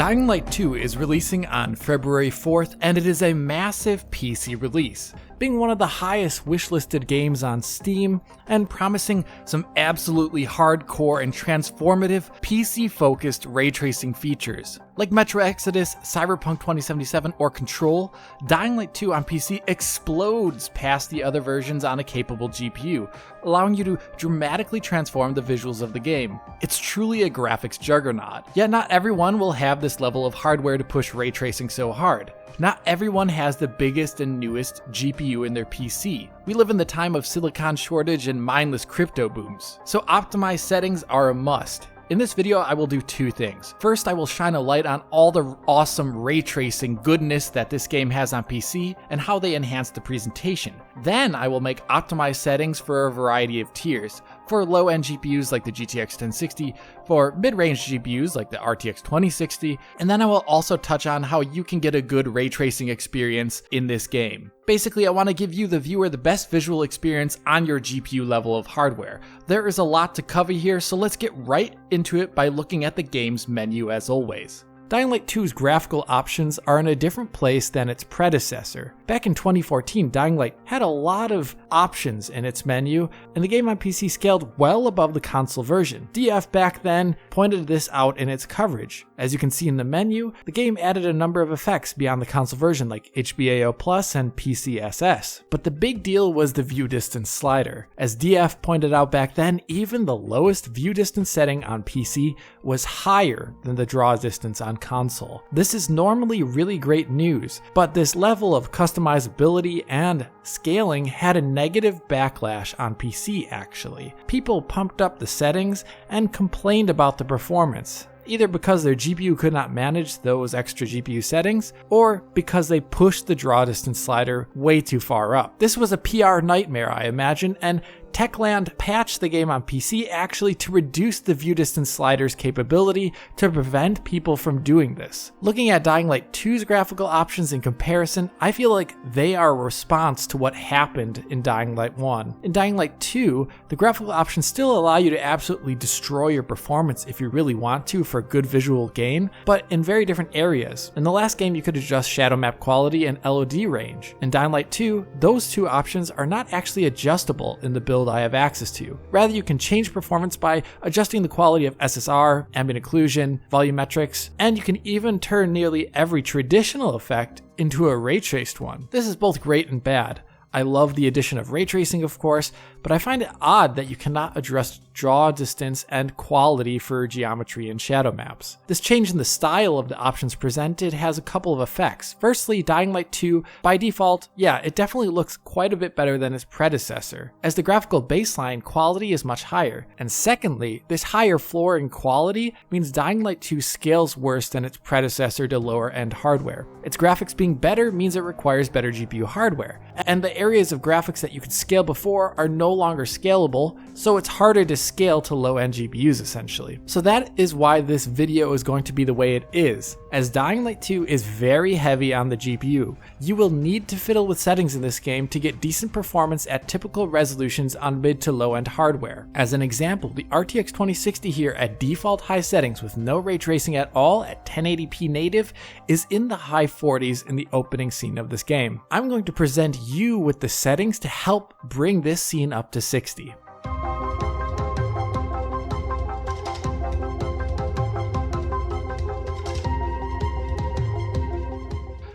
Dying Light 2 is releasing on February 4th, and it is a massive PC release, being one of the highest wishlisted games on Steam, and promising some absolutely hardcore and transformative PC-focused ray tracing features. Like Metro Exodus, Cyberpunk 2077, or Control, Dying Light 2 on PC explodes past the other versions on a capable GPU, allowing you to dramatically transform the visuals of the game. It's truly a graphics juggernaut, yet not everyone will have this level of hardware to push ray tracing so hard. Not everyone has the biggest and newest GPU in their PC. We live in the time of silicon shortage and mindless crypto booms, so optimized settings are a must. In this video, I will do two things. First, I will shine a light on all the awesome ray tracing goodness that this game has on PC and how they enhance the presentation. Then I will make optimized settings for a variety of tiers. For low-end GPUs like the GTX 1060, for mid-range GPUs like the RTX 2060, and then I will also touch on how you can get a good ray tracing experience in this game. Basically, I want to give you, the viewer, the best visual experience on your GPU level of hardware. There is a lot to cover here, so let's get right into it by looking at the game's menu as always. Dying Light 2's graphical options are in a different place than its predecessor. Back in 2014, Dying Light had a lot of options in its menu, and the game on PC scaled well above the console version. DF back then pointed this out in its coverage. As you can see in the menu, the game added a number of effects beyond the console version like HBAO Plus and PCSS. But the big deal was the view distance slider. As DF pointed out back then, even the lowest view distance setting on PC was higher than the draw distance on console. This is normally really great news, but this level of customizability and scaling had a negative backlash on PC actually. People pumped up the settings and complained about the performance, either because their GPU could not manage those extra GPU settings, or because they pushed the draw distance slider way too far up. This was a PR nightmare, I imagine, and Techland patched the game on PC actually to reduce the view distance slider's capability to prevent people from doing this. Looking at Dying Light 2's graphical options in comparison, I feel like they are a response to what happened in Dying Light 1. In Dying Light 2, the graphical options still allow you to absolutely destroy your performance if you really want to for good visual gain, but in very different areas. In the last game, you could adjust shadow map quality and LOD range. In Dying Light 2, those two options are not actually adjustable in the build I have access to. Rather, you can change performance by adjusting the quality of SSR, ambient occlusion, volumetrics, and you can even turn nearly every traditional effect into a ray traced one. This is both great and bad. I love the addition of ray tracing, of course, but I find it odd that you cannot address draw distance and quality for geometry and shadow maps. This change in the style of the options presented has a couple of effects. Firstly, Dying Light 2, by default, it definitely looks quite a bit better than its predecessor, as the graphical baseline quality is much higher. And secondly, this higher floor in quality means Dying Light 2 scales worse than its predecessor to lower end hardware. Its graphics being better means it requires better GPU hardware, and the areas of graphics that you could scale before are no longer scalable, so it's harder to scale to low-end GPUs essentially. So that is why this video is going to be the way it is, as Dying Light 2 is very heavy on the GPU. You will need to fiddle with settings in this game to get decent performance at typical resolutions on mid to low-end hardware. As an example, the RTX 2060 here at default high settings with no ray tracing at all at 1080p native is in the high 40s in the opening scene of this game. I'm going to present you with the settings to help bring this scene up to 60.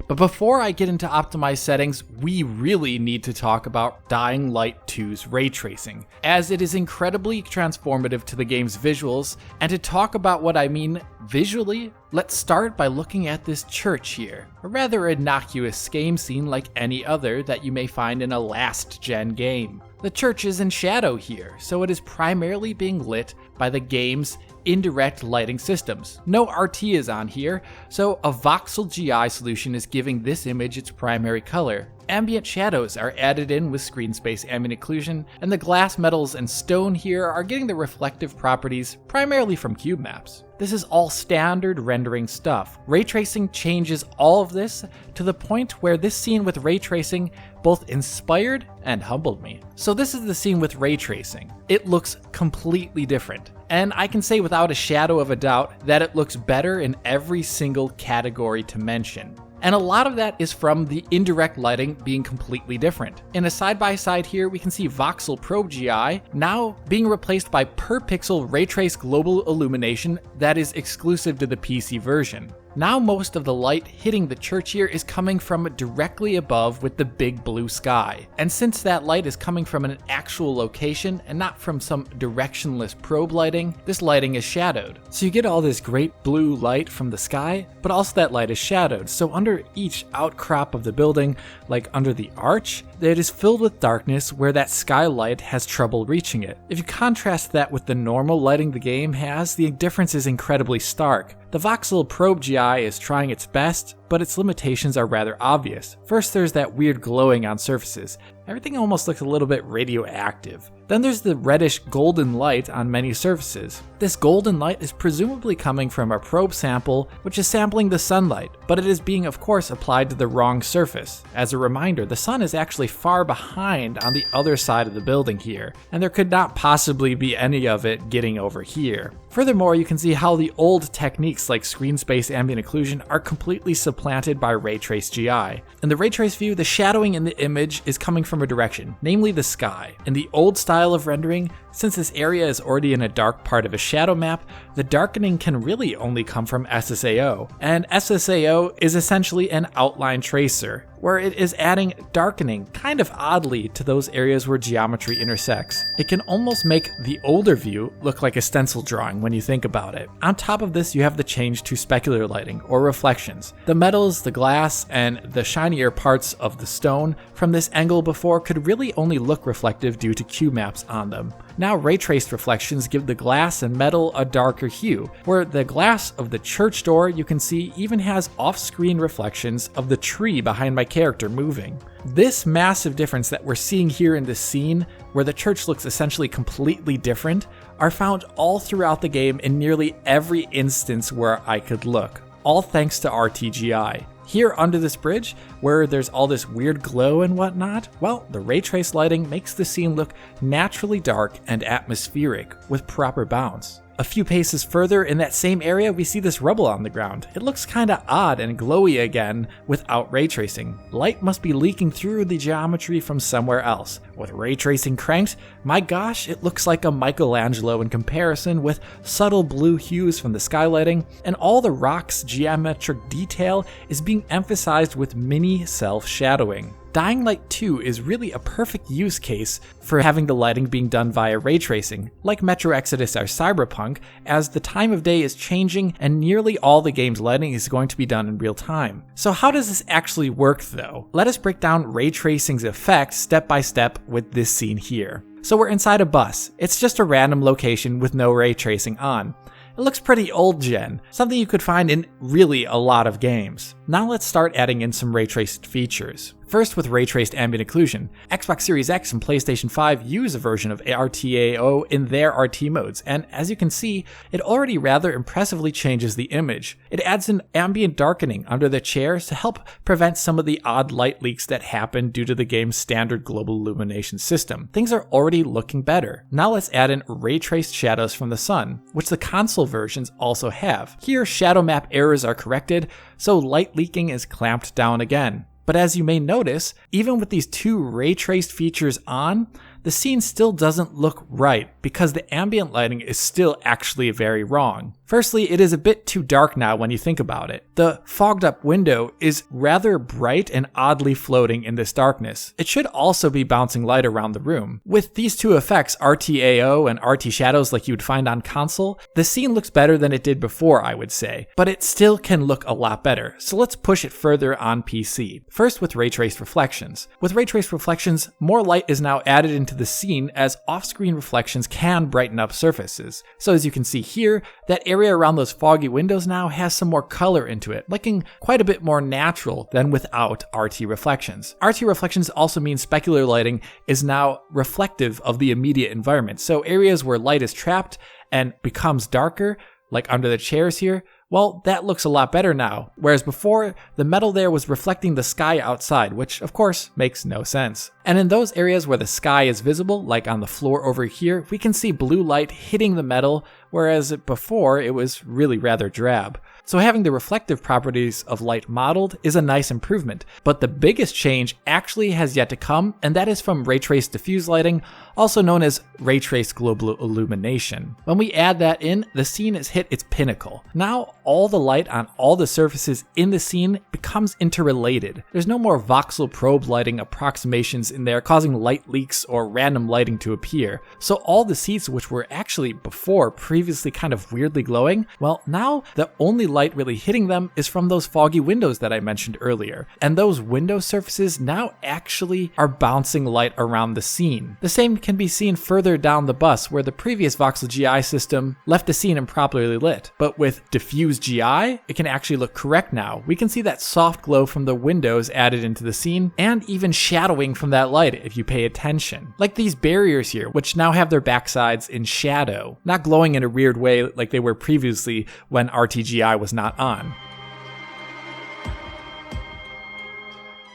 But before I get into optimized settings, we really need to talk about Dying Light 2's ray tracing, as it is incredibly transformative to the game's visuals. And to talk about what I mean visually, let's start by looking at this church here, a rather innocuous game scene like any other that you may find in a last-gen game. The church is in shadow here, so it is primarily being lit by the game's indirect lighting systems. No RT is on here, so a voxel GI solution is giving this image its primary color. Ambient shadows are added in with screen space ambient occlusion, and the glass, metals, and stone here are getting the reflective properties primarily from cube maps. This is all standard rendering stuff. Ray tracing changes all of this to the point where this scene with ray tracing both inspired and humbled me. So this is the scene with ray tracing. It looks completely different. And I can say without a shadow of a doubt that it looks better in every single category to mention. And a lot of that is from the indirect lighting being completely different. In a side-by-side here, we can see voxel probe GI now being replaced by per pixel ray trace global illumination that is exclusive to the PC version. Now most of the light hitting the church here is coming from directly above with the big blue sky. And since that light is coming from an actual location and not from some directionless probe lighting, this lighting is shadowed. So you get all this great blue light from the sky, but also that light is shadowed. So under each outcrop of the building, like under the arch, it is filled with darkness where that skylight has trouble reaching it. If you contrast that with the normal lighting the game has, the difference is incredibly stark. The voxel probe GI is trying its best, but its limitations are rather obvious. First, there's that weird glowing on surfaces. Everything almost looks a little bit radioactive. Then there's the reddish golden light on many surfaces. This golden light is presumably coming from a probe sample, which is sampling the sunlight, but it is being, of course, applied to the wrong surface. As a reminder, the sun is actually far behind on the other side of the building here, and there could not possibly be any of it getting over here. Furthermore, you can see how the old techniques like screen space ambient occlusion are completely supplanted by ray trace GI. In the ray trace view, the shadowing in the image is coming from a direction, namely the sky. In the old style of rendering, since this area is already in a dark part of a shadow map, the darkening can really only come from SSAO. And SSAO is essentially an outline tracer, where it is adding darkening kind of oddly to those areas where geometry intersects. It can almost make the older view look like a stencil drawing when you think about it. On top of this, you have the change to specular lighting, or reflections. The metals, the glass, and the shinier parts of the stone from this angle before could really only look reflective due to Q maps on them. Now ray traced reflections give the glass and metal a darker hue, where the glass of the church door you can see even has off-screen reflections of the tree behind my character moving. This massive difference that we're seeing here in this scene, where the church looks essentially completely different, are found all throughout the game in nearly every instance where I could look, all thanks to RTGI. Here under this bridge, where there's all this weird glow and whatnot, well, the ray trace lighting makes the scene look naturally dark and atmospheric with proper bounce. A few paces further in that same area, we see this rubble on the ground. It looks kinda odd and glowy again without ray tracing. Light must be leaking through the geometry from somewhere else. With ray tracing cranked, my gosh, it looks like a Michelangelo in comparison, with subtle blue hues from the skylighting, and all the rock's geometric detail is being emphasized with mini self-shadowing. Dying Light 2 is really a perfect use case for having the lighting being done via ray tracing, like Metro Exodus or Cyberpunk, as the time of day is changing and nearly all the game's lighting is going to be done in real time. So how does this actually work though? Let us break down ray tracing's effects step by step with this scene here. So we're inside a bus. It's just a random location with no ray tracing on. It looks pretty old gen, something you could find in really a lot of games. Now let's start adding in some ray traced features. First, with ray traced ambient occlusion, Xbox Series X and PlayStation 5 use a version of RTAO in their RT modes, and as you can see, it already rather impressively changes the image. It adds an ambient darkening under the chairs to help prevent some of the odd light leaks that happen due to the game's standard global illumination system. Things are already looking better. Now let's add in ray traced shadows from the sun, which the console versions also have. Here, shadow map errors are corrected, so light leaking is clamped down again. But as you may notice, even with these two ray traced features on, the scene still doesn't look right because the ambient lighting is still actually very wrong. Firstly, it is a bit too dark now when you think about it. The fogged up window is rather bright and oddly floating in this darkness. It should also be bouncing light around the room. With these two effects, RTAO and RT shadows like you would find on console, the scene looks better than it did before, I would say, but it still can look a lot better. So let's push it further on PC. First with ray traced reflections. With ray traced reflections, more light is now added into the scene as off-screen reflections can brighten up surfaces. So as you can see here, that area around those foggy windows now has some more color into it, looking quite a bit more natural than without RT reflections. RT reflections also mean specular lighting is now reflective of the immediate environment. So areas where light is trapped and becomes darker like under the chairs here, well, that looks a lot better now, whereas before, the metal there was reflecting the sky outside, which of course makes no sense. And in those areas where the sky is visible, like on the floor over here, we can see blue light hitting the metal, whereas before it was really rather drab. So having the reflective properties of light modeled is a nice improvement, but the biggest change actually has yet to come, and that is from ray trace diffuse lighting, also known as ray trace global illumination. When we add that in, the scene has hit its pinnacle. Now all the light on all the surfaces in the scene becomes interrelated. There's no more voxel probe lighting approximations in there causing light leaks or random lighting to appear. So all the seats which were actually before previously kind of weirdly glowing, well, now the only light really hitting them is from those foggy windows that I mentioned earlier. And those window surfaces now actually are bouncing light around the scene. The same can be seen further down the bus where the previous voxel GI system left the scene improperly lit. But with diffuse GI, it can actually look correct now. We can see that soft glow from the windows added into the scene, and even shadowing from that light if you pay attention. Like these barriers here, which now have their backsides in shadow, not glowing in a weird way like they were previously when RTGI was not on.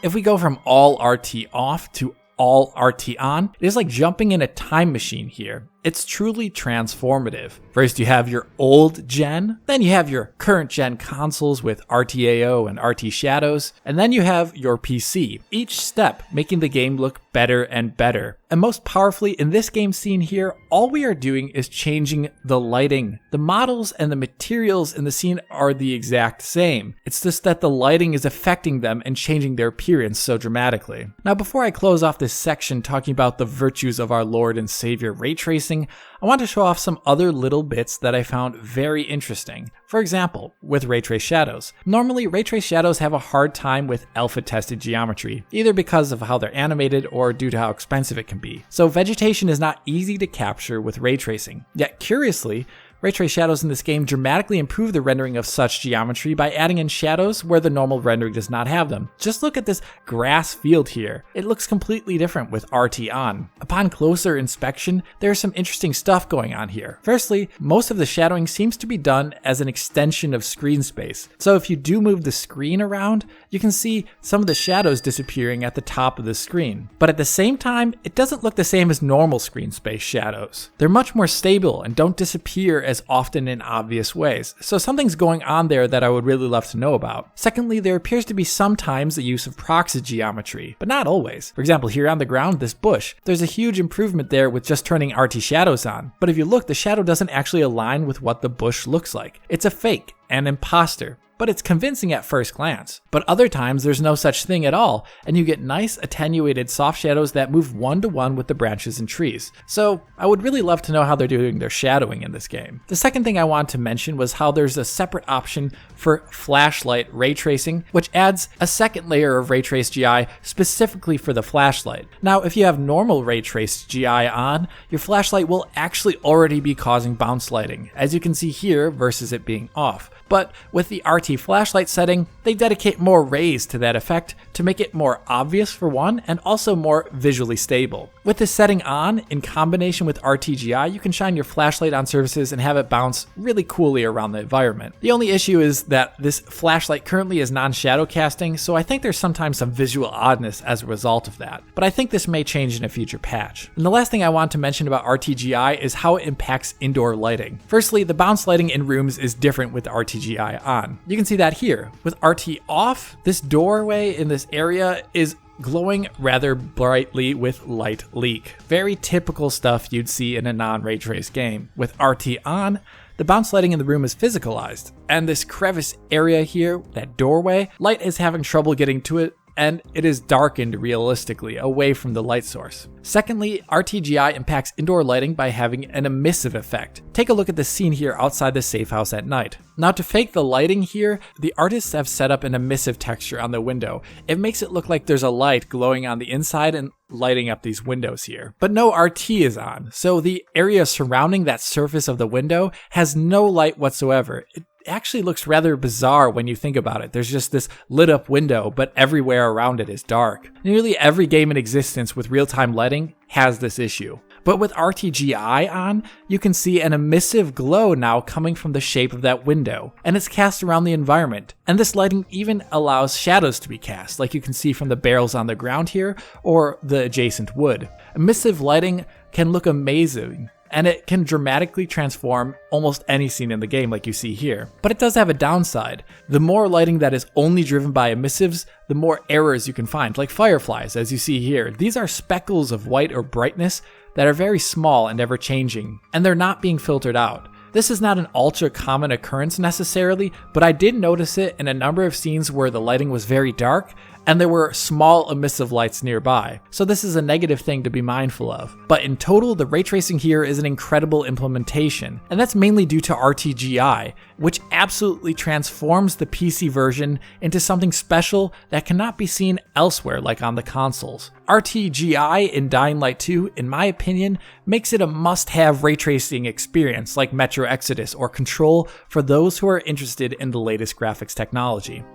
If we go from all RT off to all RT on, it is like jumping in a time machine here. It's truly transformative. First you have your old gen, then you have your current gen consoles with RTAO and RT shadows, and then you have your PC, each step making the game look better and better. And most powerfully in this game scene here, all we are doing is changing the lighting. The models and the materials in the scene are the exact same. It's just that the lighting is affecting them and changing their appearance so dramatically. Now before I close off this section talking about the virtues of our Lord and Savior ray tracing, I want to show off some other little bits that I found very interesting. For example, with ray trace shadows. Normally, ray trace shadows have a hard time with alpha-tested geometry, either because of how they're animated or due to how expensive it can be. So vegetation is not easy to capture with ray tracing. Yet curiously, ray trace shadows in this game dramatically improve the rendering of such geometry by adding in shadows where the normal rendering does not have them. Just look at this grass field here. It looks completely different with RT on. Upon closer inspection, there's some interesting stuff going on here. Firstly, most of the shadowing seems to be done as an extension of screen space. So if you do move the screen around, you can see some of the shadows disappearing at the top of the screen. But at the same time, it doesn't look the same as normal screen space shadows. They're much more stable and don't disappear as often in obvious ways. So something's going on there that I would really love to know about. Secondly, there appears to be sometimes the use of proxy geometry, but not always. For example, here on the ground, this bush, there's a huge improvement there with just turning RT shadows on. But if you look, the shadow doesn't actually align with what the bush looks like. It's a fake, an imposter. But it's convincing at first glance. But other times there's no such thing at all, and you get nice attenuated soft shadows that move one-to-one with the branches and trees. So I would really love to know how they're doing their shadowing in this game. The second thing I wanted to mention was how there's a separate option for flashlight ray tracing, which adds a second layer of ray trace GI specifically for the flashlight. Now, if you have normal ray trace GI on, your flashlight will actually already be causing bounce lighting, as you can see here versus it being off. But with the RT flashlight setting, they dedicate more rays to that effect to make it more obvious for one and also more visually stable. With this setting on, in combination with RTGI, you can shine your flashlight on surfaces and have it bounce really coolly around the environment. The only issue is that this flashlight currently is non-shadow casting, so I think there's sometimes some visual oddness as a result of that. But I think this may change in a future patch. And the last thing I want to mention about RTGI is how it impacts indoor lighting. Firstly, the bounce lighting in rooms is different with RTGI on. You can see that here. With RT off, this doorway in this area is glowing rather brightly with light leak. Very typical stuff you'd see in a non-ray trace game. With RT on, the bounce lighting in the room is physicalized, and this crevice area here, that doorway, light is having trouble getting to it, and it is darkened realistically away from the light source. Secondly, RTGI impacts indoor lighting by having an emissive effect. Take a look at the scene here outside the safe house at night. Now, to fake the lighting here, the artists have set up an emissive texture on the window. It makes it look like there's a light glowing on the inside and lighting up these windows here. But no RT is on, so the area surrounding that surface of the window has no light whatsoever. It actually looks rather bizarre when you think about it. There's just this lit up window, but everywhere around it is dark. Nearly every game in existence with real-time lighting has this issue. But with RTGI on, you can see an emissive glow now coming from the shape of that window, and it's cast around the environment. And this lighting even allows shadows to be cast, like you can see from the barrels on the ground here, or the adjacent wood. Emissive lighting can look amazing, and it can dramatically transform almost any scene in the game like you see here. But it does have a downside. The more lighting that is only driven by emissives, the more errors you can find, like fireflies as you see here. These are speckles of white or brightness that are very small and ever changing, and they're not being filtered out. This is not an ultra common occurrence necessarily, but I did notice it in a number of scenes where the lighting was very dark and there were small emissive lights nearby. So this is a negative thing to be mindful of. But in total, the ray tracing here is an incredible implementation, and that's mainly due to RTGI, which absolutely transforms the PC version into something special that cannot be seen elsewhere like on the consoles. RTGI in Dying Light 2, in my opinion, makes it a must-have ray tracing experience like Metro Exodus or Control for those who are interested in the latest graphics technology.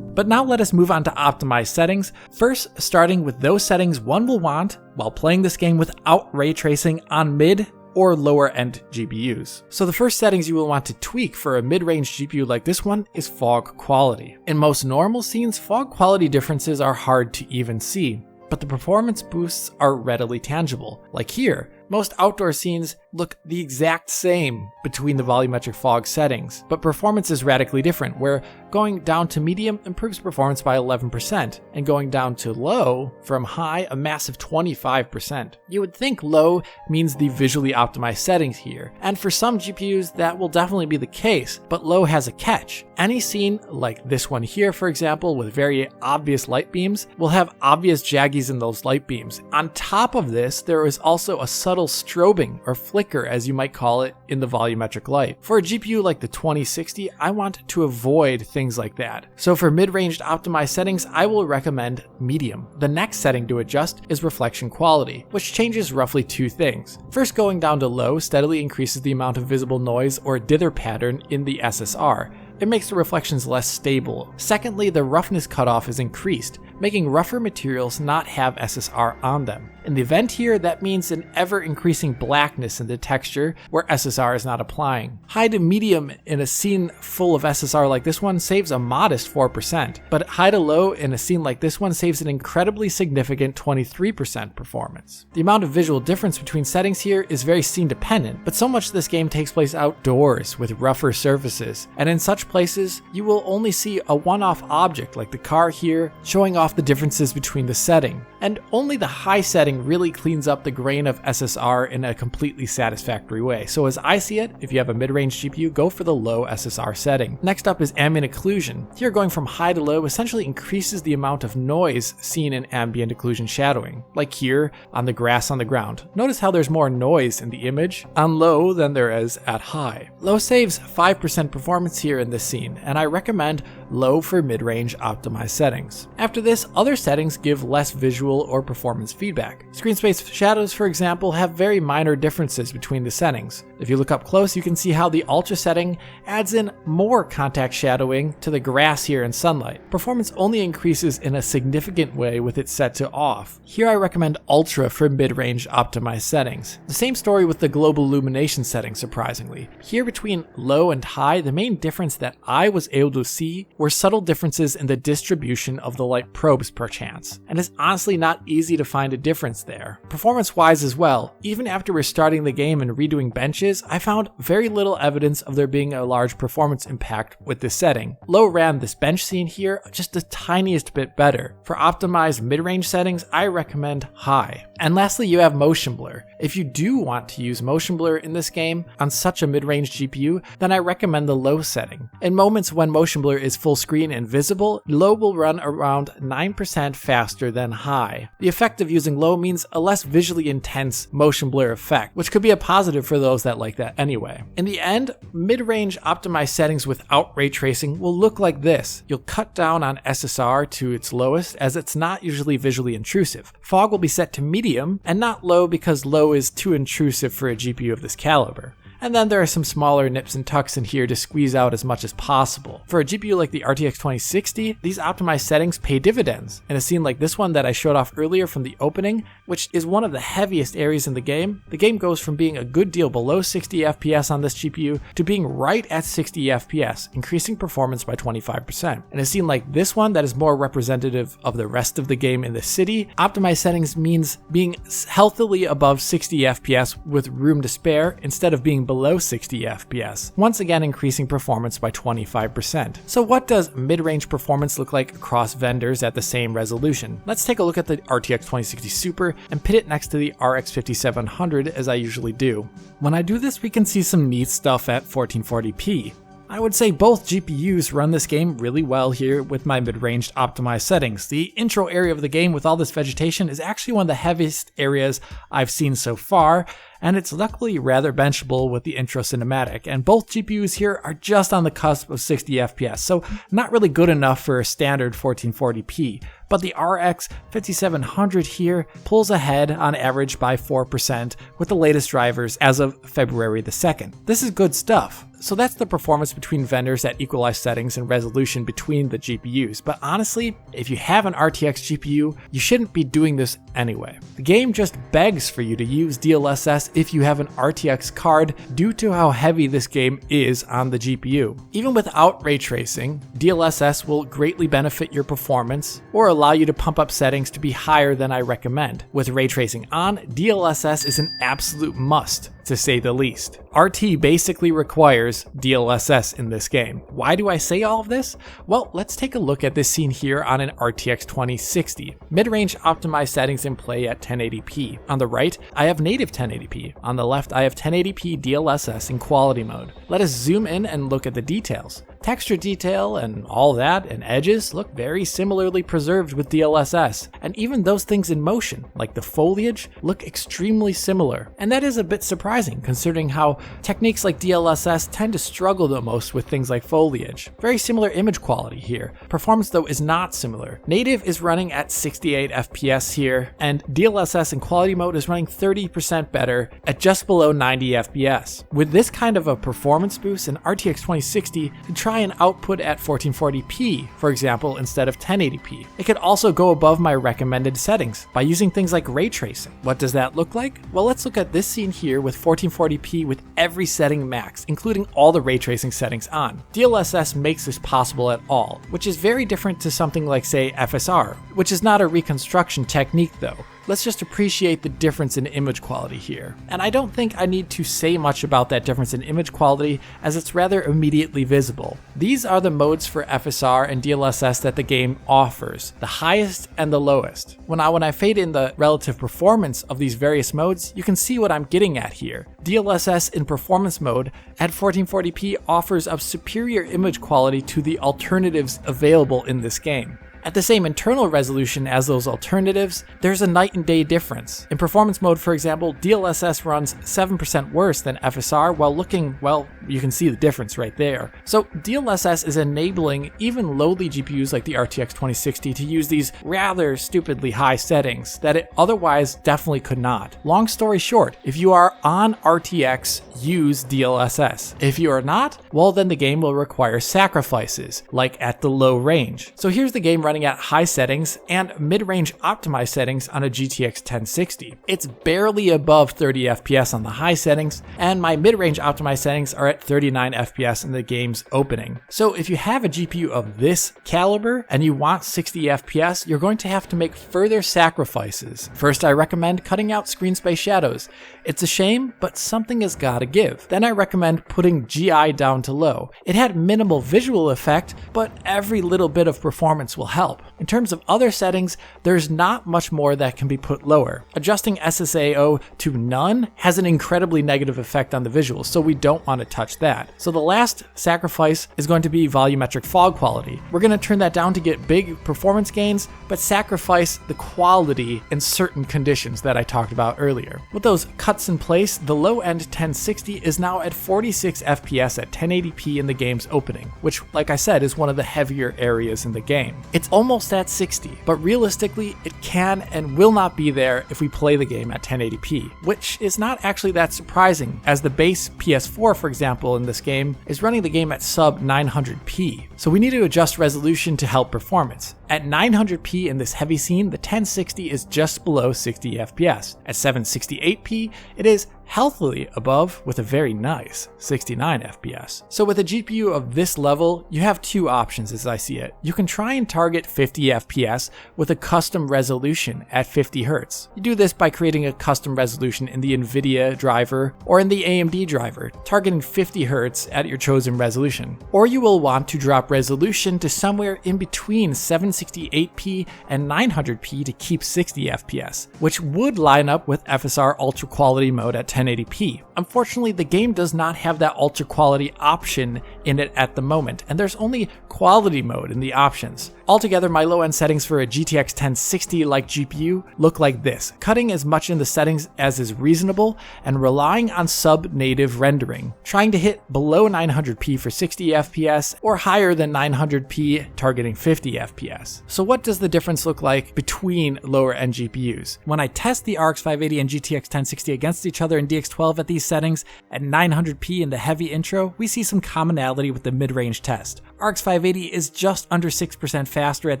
But now let us move on to optimized settings, first starting with those settings one will want while playing this game without ray tracing on mid or lower end GPUs. So the first settings you will want to tweak for a mid-range GPU like this one is fog quality. In most normal scenes, fog quality differences are hard to even see, but the performance boosts are readily tangible. Like here, most outdoor scenes look the exact same between the volumetric fog settings, but performance is radically different, where going down to medium improves performance by 11%, and going down to low from high a massive 25%. You would think low means the visually optimized settings here, and for some GPUs that will definitely be the case, but low has a catch. Any scene, like this one here for example, with very obvious light beams, will have obvious jaggies in those light beams. On top of this, there is also a subtle strobing or flicker, as you might call it, in the volumetric light. For a GPU like the 2060, I want to avoid things like that. So for mid-range optimized settings, I will recommend medium. The next setting to adjust is reflection quality, which changes roughly two things. First, going down to low steadily increases the amount of visible noise or dither pattern in the SSR. It makes the reflections less stable. Secondly, the roughness cutoff is increased, making rougher materials not have SSR on them. In the event here, that means an ever-increasing blackness in the texture where SSR is not applying. High to medium in a scene full of SSR like this one saves a modest 4%, but high to low in a scene like this one saves an incredibly significant 23% performance. The amount of visual difference between settings here is very scene dependent, but so much of this game takes place outdoors with rougher surfaces, and in such places, you will only see a one-off object like the car here, showing off the differences between the setting. And only the high setting really cleans up the grain of SSR in a completely satisfactory way. So as I see it, if you have a mid-range GPU, go for the low SSR setting. Next up is ambient occlusion. Here, going from high to low essentially increases the amount of noise seen in ambient occlusion shadowing, like here on the grass on the ground. Notice how there's more noise in the image on low than there is at high. Low saves 5% performance here in this scene, and I recommend low for mid-range optimized settings. After this, other settings give less visual or performance feedback. Screen space shadows, for example, have very minor differences between the settings. If you look up close, you can see how the ultra setting adds in more contact shadowing to the grass here in sunlight. Performance only increases in a significant way with it set to off. Here I recommend ultra for mid-range optimized settings. The same story with the global illumination setting, surprisingly. Here between low and high, the main difference that I was able to see were subtle differences in the distribution of the light probes per chance, and it's honestly not easy to find a difference there. Performance-wise as well, even after restarting the game and redoing benches, I found very little evidence of there being a large performance impact with this setting. Low ran this bench scene here just the tiniest bit better. For optimized mid-range settings, I recommend high. And lastly, you have motion blur. If you do want to use motion blur in this game on such a mid-range GPU, then I recommend the low setting. In moments when motion blur is full screen and visible, low will run around 9% faster than high. The effect of using low means a less visually intense motion blur effect, which could be a positive for those that like that anyway. In the end, mid-range optimized settings without ray tracing will look like this. You'll cut down on SSR to its lowest, as it's not usually visually intrusive. Fog will be set to medium and not low, because low is too intrusive for a GPU of this caliber. and then there are some smaller nips and tucks in here to squeeze out as much as possible. For a GPU like the RTX 2060, these optimized settings pay dividends. In a scene like this one that I showed off earlier from the opening, which is one of the heaviest areas in the game goes from being a good deal below 60 FPS on this GPU to being right at 60 FPS, increasing performance by 25%. In a scene like this one that is more representative of the rest of the game in the city, optimized settings means being healthily above 60 FPS with room to spare instead of being below 60 FPS, once again increasing performance by 25%. So what does mid-range performance look like across vendors at the same resolution? Let's take a look at the RTX 2060 Super and pit it next to the RX 5700 as I usually do. When I do this, we can see some neat stuff at 1440p. I would say both GPUs run this game really well here with my mid-range optimized settings. The intro area of the game with all this vegetation is actually one of the heaviest areas I've seen so far, and it's luckily rather benchable with the intro cinematic, and both GPUs here are just on the cusp of 60 FPS, so not really good enough for a standard 1440p. But the RX 5700 here pulls ahead on average by 4% with the latest drivers as of February the 2nd. This is good stuff. So that's the performance between vendors at equalized settings and resolution between the GPUs. But honestly, if you have an RTX GPU, you shouldn't be doing this anyway. The game just begs for you to use DLSS if you have an RTX card due to how heavy this game is on the GPU. Even without ray tracing, DLSS will greatly benefit your performance or allow you to pump up settings to be higher than I recommend. With ray tracing on, DLSS is an absolute must, to say the least. RT basically requires DLSS in this game. Why do I say all of this? Well, let's take a look at this scene here on an RTX 2060. Mid-range optimized settings in play at 1080p. On the right, I have native 1080p. On the left, I have 1080p DLSS in quality mode. Let us zoom in and look at the details. Texture detail and all that and edges look very similarly preserved with DLSS, and even those things in motion, like the foliage, look extremely similar. And that is a bit surprising considering how techniques like DLSS tend to struggle the most with things like foliage. Very similar image quality here. Performance though is not similar. Native is running at 68 FPS here, and DLSS in quality mode is running 30% better at just below 90 FPS. With this kind of a performance boost, an RTX 2060 can try and output at 1440p, for example, instead of 1080p. It could also go above my recommended settings by using things like ray tracing. What does that look like? Well, let's look at this scene here with 1440p with every setting max, including all the ray tracing settings on. DLSS makes this possible at all, which is very different to something like, say, FSR, which is not a reconstruction technique though. Let's just appreciate the difference in image quality here. And I don't think I need to say much about that difference in image quality as it's rather immediately visible. These are the modes for FSR and DLSS that the game offers, the highest and the lowest. When I fade in the relative performance of these various modes, you can see what I'm getting at here. DLSS in performance mode at 1440p offers up superior image quality to the alternatives available in this game. At the same internal resolution as those alternatives, there's a night and day difference. In performance mode, for example, DLSS runs 7% worse than FSR while looking, well, you can see the difference right there. So DLSS is enabling even lowly GPUs like the RTX 2060 to use these rather stupidly high settings that it otherwise definitely could not. Long story short, if you are on RTX, use DLSS. If you are not, well then the game will require sacrifices, like at the low range. So here's the game running at high settings and mid-range optimized settings on a GTX 1060. It's barely above 30 FPS on the high settings, and my mid-range optimized settings are at 39 FPS in the game's opening. So if you have a GPU of this caliber and you want 60 FPS, you're going to have to make further sacrifices. First, I recommend cutting out screen space shadows. It's a shame, but something has gotta give. Then I recommend putting GI down to low. It had minimal visual effect, but every little bit of performance will help. In terms of other settings, there's not much more that can be put lower. Adjusting SSAO to none has an incredibly negative effect on the visuals, so we don't want to touch that. So the last sacrifice is going to be volumetric fog quality. We're going to turn that down to get big performance gains, but sacrifice the quality in certain conditions that I talked about earlier. With those cuts in place, the low-end 1060 is now at 46 FPS at 1080p in the game's opening, which, like I said, is one of the heavier areas in the game. It's almost almost at 60, but realistically, it can and will not be there if we play the game at 1080p, which is not actually that surprising, as the base PS4, for example, in this game is running the game at sub 900p, so we need to adjust resolution to help performance. At 900p in this heavy scene, the 1060 is just below 60 FPS. At 768p, it is healthily above with a very nice 69 FPS. So with a GPU of this level, you have two options as I see it. You can try and target 50 FPS with a custom resolution at 50 Hz. You do this by creating a custom resolution in the NVIDIA driver or in the AMD driver, targeting 50 Hz at your chosen resolution. Or you will want to drop resolution to somewhere in between 768p and 900p to keep 60 FPS, which would line up with FSR Ultra Quality mode at 1080p. Unfortunately, the game does not have that ultra quality option in it at the moment, and there's only quality mode in the options. Altogether, my low-end settings for a GTX 1060-like GPU look like this, cutting as much in the settings as is reasonable and relying on sub-native rendering, trying to hit below 900p for 60 FPS or higher than 900p targeting 50 FPS. So what does the difference look like between lower-end GPUs? When I test the RX 580 and GTX 1060 against each other in DX12 at these settings, at 900p in the heavy intro, we see some commonality with the mid-range test. RX 580 is just under 6% faster at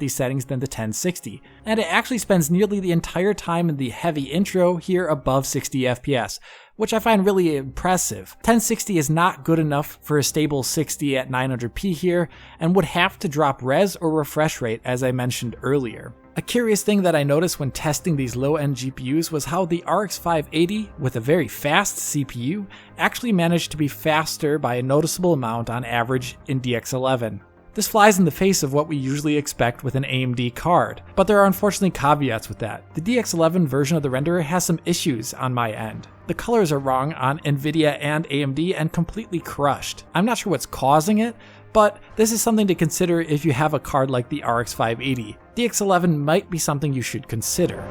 these settings than the 1060, and it actually spends nearly the entire time in the heavy intro here above 60 FPS, which I find really impressive. 1060 is not good enough for a stable 60 at 900p here, and would have to drop res or refresh rate as I mentioned earlier. A curious thing that I noticed when testing these low-end GPUs was how the RX 580, with a very fast CPU, actually managed to be faster by a noticeable amount on average in DX11. This flies in the face of what we usually expect with an AMD card, but there are unfortunately caveats with that. The DX11 version of the renderer has some issues on my end. The colors are wrong on NVIDIA and AMD and completely crushed. I'm not sure what's causing it, but this is something to consider if you have a card like the RX 580. DX11 might be something you should consider.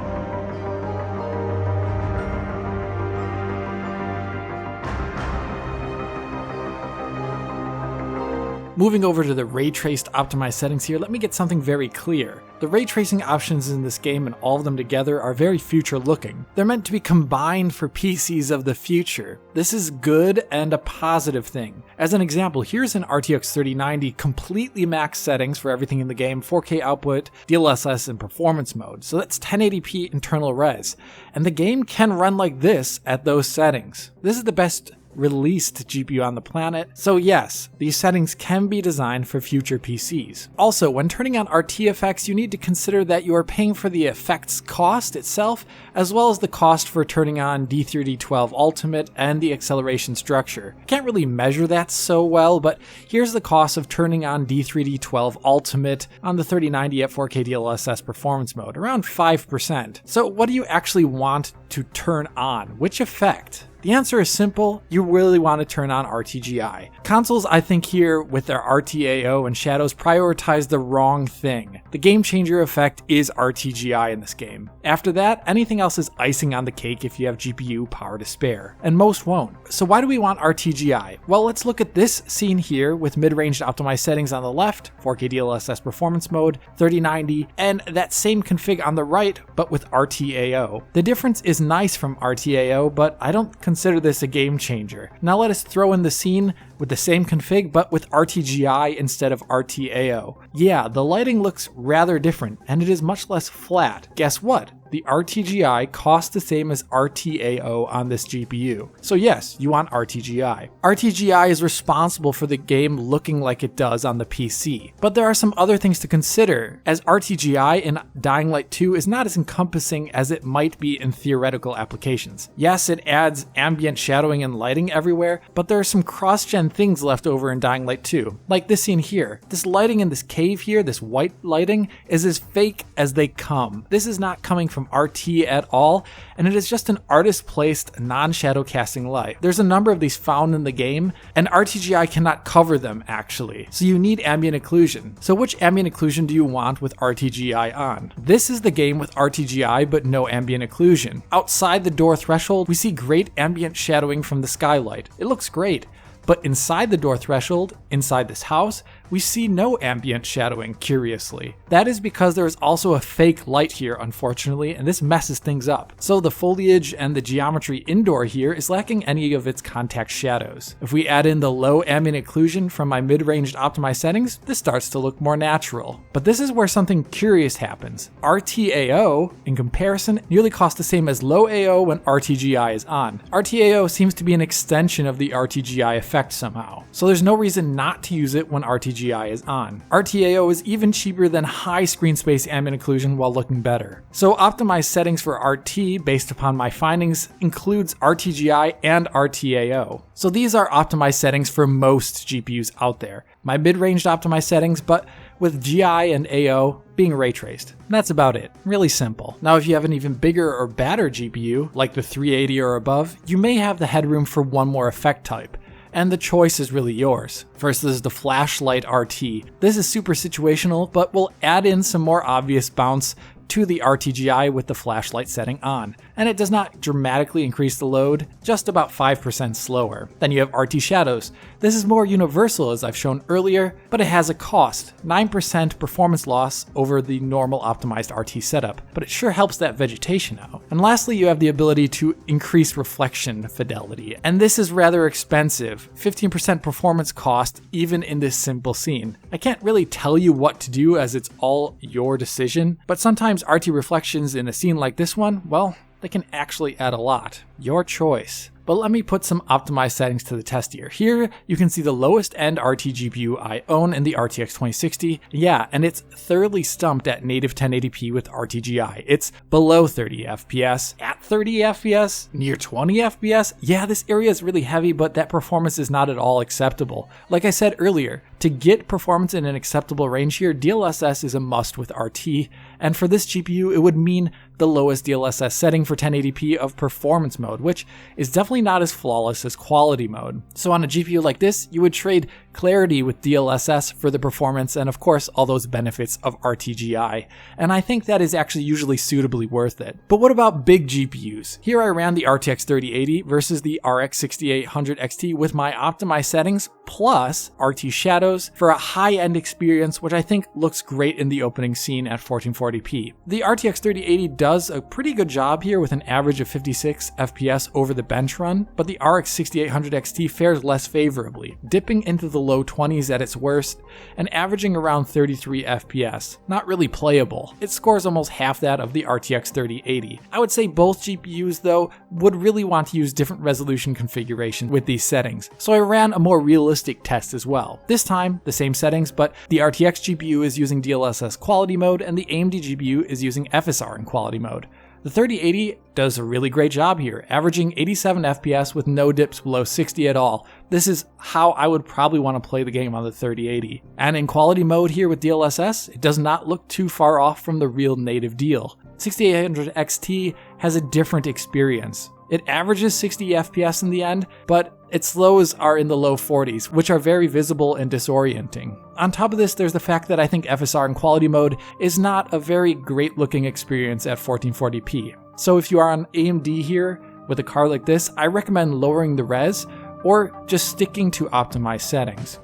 Moving over to the ray traced optimized settings here, let me get something very clear. The ray tracing options in this game and all of them together are very future looking. They're meant to be combined for PCs of the future. This is good and a positive thing. As an example, here's an RTX 3090 completely max settings for everything in the game, 4K output, DLSS, and performance mode. So that's 1080p internal res. And the game can run like this at those settings. This is the best released GPU on the planet, so yes, these settings can be designed for future PCs. Also, when turning on RT effects, you need to consider that you are paying for the effects cost itself, as well as the cost for turning on D3D12 Ultimate and the acceleration structure. Can't really measure that so well, but here's the cost of turning on D3D12 Ultimate on the 3090 at 4K DLSS performance mode, around 5%. So what do you actually want to turn on? Which effect? The answer is simple, you really want to turn on RTGI. Consoles, I think here, with their RTAO and shadows, prioritize the wrong thing. The game changer effect is RTGI in this game. After that, anything else is icing on the cake if you have GPU power to spare, and most won't. So why do we want RTGI? Well, let's look at this scene here with mid-range optimized settings on the left, 4K DLSS performance mode, 3090, and that same config on the right, but with RTAO. The difference is nice from RTAO, but I don't consider this a game changer. Now let us throw in the scene with the same config but with RTGI instead of RTAO. Yeah, the lighting looks rather different and it is much less flat. Guess what? The RTGI costs the same as RTAO on this GPU. So yes, you want RTGI. RTGI is responsible for the game looking like it does on the PC. But there are some other things to consider, as RTGI in Dying Light 2 is not as encompassing as it might be in theoretical applications. Yes, it adds ambient shadowing and lighting everywhere, but there are some cross-gen things left over in Dying Light 2. Like this scene here. This lighting in this cave here, this white lighting, is as fake as they come. This is not coming from RT at all, and it is just an artist-placed non-shadow casting light. There's a number of these found in the game, and RTGI cannot cover them actually, so you need ambient occlusion. So which ambient occlusion do you want with RTGI on? This is the game with RTGI but no ambient occlusion. Outside the door threshold, we see great ambient shadowing from the skylight. It looks great. But inside the door threshold, inside this house, we see no ambient shadowing, curiously. That is because there is also a fake light here, unfortunately, and this messes things up. So the foliage and the geometry indoor here is lacking any of its contact shadows. If we add in the low ambient occlusion from my mid-ranged optimized settings, this starts to look more natural. But this is where something curious happens. RTAO, in comparison, nearly costs the same as low AO when RTGI is on. RTAO seems to be an extension of the RTGI effect somehow, so there's no reason not to use it when RTGI is on. RTAO is even cheaper than high screen space ambient occlusion while looking better. So optimized settings for RT, based upon my findings, includes RTGI and RTAO. So these are optimized settings for most GPUs out there. My mid-ranged optimized settings, but with GI and AO being ray traced. That's about it. Really simple. Now, if you have an even bigger or badder GPU, like the 380 or above, you may have the headroom for one more effect type, and the choice is really yours. First, this is the flashlight RT. This is super situational, but we'll add in some more obvious bounce to the RTGI with the flashlight setting on, and it does not dramatically increase the load, just about 5% slower. Then you have RT shadows. This is more universal, as I've shown earlier, but it has a cost, 9% performance loss over the normal optimized RT setup, but it sure helps that vegetation out. And lastly, you have the ability to increase reflection fidelity, and this is rather expensive, 15% performance cost even in this simple scene. I can't really tell you what to do as it's all your decision, but sometimes RT reflections in a scene like this one, well, they can actually add a lot. Your choice. But let me put some optimized settings to the test here. Here, you can see the lowest end RT GPU I own in the RTX 2060. Yeah, and it's thoroughly stumped at native 1080p with RTGI. It's below 30 FPS, at 30 FPS, near 20 FPS. Yeah, this area is really heavy, but that performance is not at all acceptable. Like I said earlier, to get performance in an acceptable range here, DLSS is a must with RT, and for this GPU, it would mean the lowest DLSS setting for 1080p of performance mode, which is definitely not as flawless as quality mode. So on a GPU like this, you would trade clarity with DLSS for the performance and of course all those benefits of RTGI, and I think that is actually usually suitably worth it. But what about big GPUs? Here I ran the RTX 3080 versus the RX 6800 XT with my optimized settings plus RT shadows for a high-end experience, which I think looks great in the opening scene at 1440p. The RTX 3080 does a pretty good job here with an average of 56 FPS over the bench run, but the RX 6800 XT fares less favorably, dipping into the low 20s at its worst and averaging around 33 FPS. Not really playable. It scores almost half that of the RTX 3080. I would say both GPUs though would really want to use different resolution configuration with these settings, so I ran a more realistic test as well. This time, the same settings, but the RTX GPU is using DLSS quality mode and the AMD GPU is using FSR in quality mode. The 3080 does a really great job here, averaging 87 FPS with no dips below 60 at all. This is how I would probably want to play the game on the 3080. And in quality mode here with DLSS, it does not look too far off from the real native deal. 6800 XT has a different experience. It averages 60 FPS in the end, but its lows are in the low 40s, which are very visible and disorienting. On top of this, there's the fact that I think FSR in quality mode is not a very great looking experience at 1440p. So if you are on AMD here with a card like this, I recommend lowering the res or just sticking to optimized settings.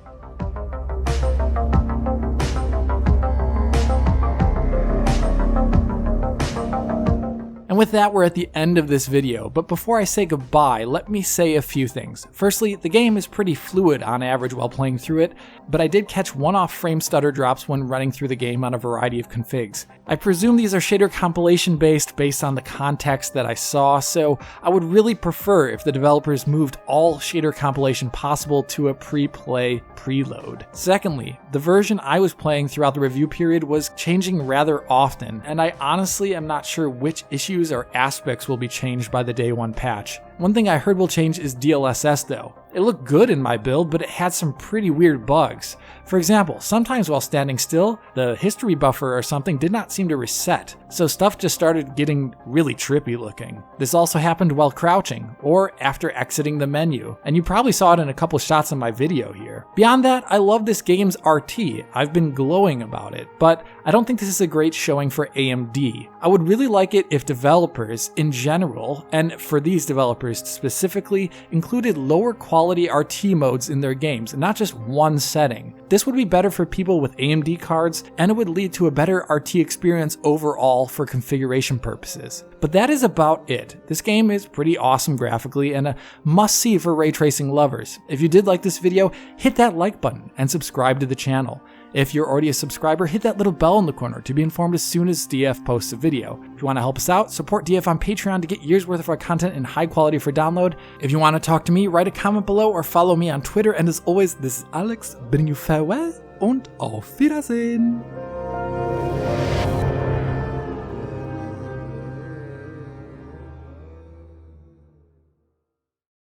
And with that, we're at the end of this video, but before I say goodbye, let me say a few things. Firstly, the game is pretty fluid on average while playing through it, but I did catch one-off frame stutter drops when running through the game on a variety of configs. I presume these are shader compilation based on the context that I saw, so I would really prefer if the developers moved all shader compilation possible to a pre-play preload. Secondly, the version I was playing throughout the review period was changing rather often, and I honestly am not sure which issues or aspects will be changed by the day one patch. One thing I heard will change is DLSS though. It looked good in my build, but it had some pretty weird bugs. For example, sometimes while standing still, the history buffer or something did not seem to reset, so stuff just started getting really trippy looking. This also happened while crouching, or after exiting the menu, and you probably saw it in a couple shots in my video here. Beyond that, I love this game's RT. I've been glowing about it, but I don't think this is a great showing for AMD. I would really like it if developers in general, and for these developers specifically, included lower quality RT modes in their games, and not just one setting. this would be better for people with AMD cards, and it would lead to a better RT experience overall for configuration purposes. But that is about it. This game is pretty awesome graphically and a must-see for ray tracing lovers. If you did like this video, hit that like button and subscribe to the channel. If you're already a subscriber, hit that little bell in the corner to be informed as soon as DF posts a video. If you want to help us out, support DF on Patreon to get years worth of our content in high quality for download. If you want to talk to me, write a comment below or follow me on Twitter. And as always, this is Alex bidding you farewell und auf Wiedersehen.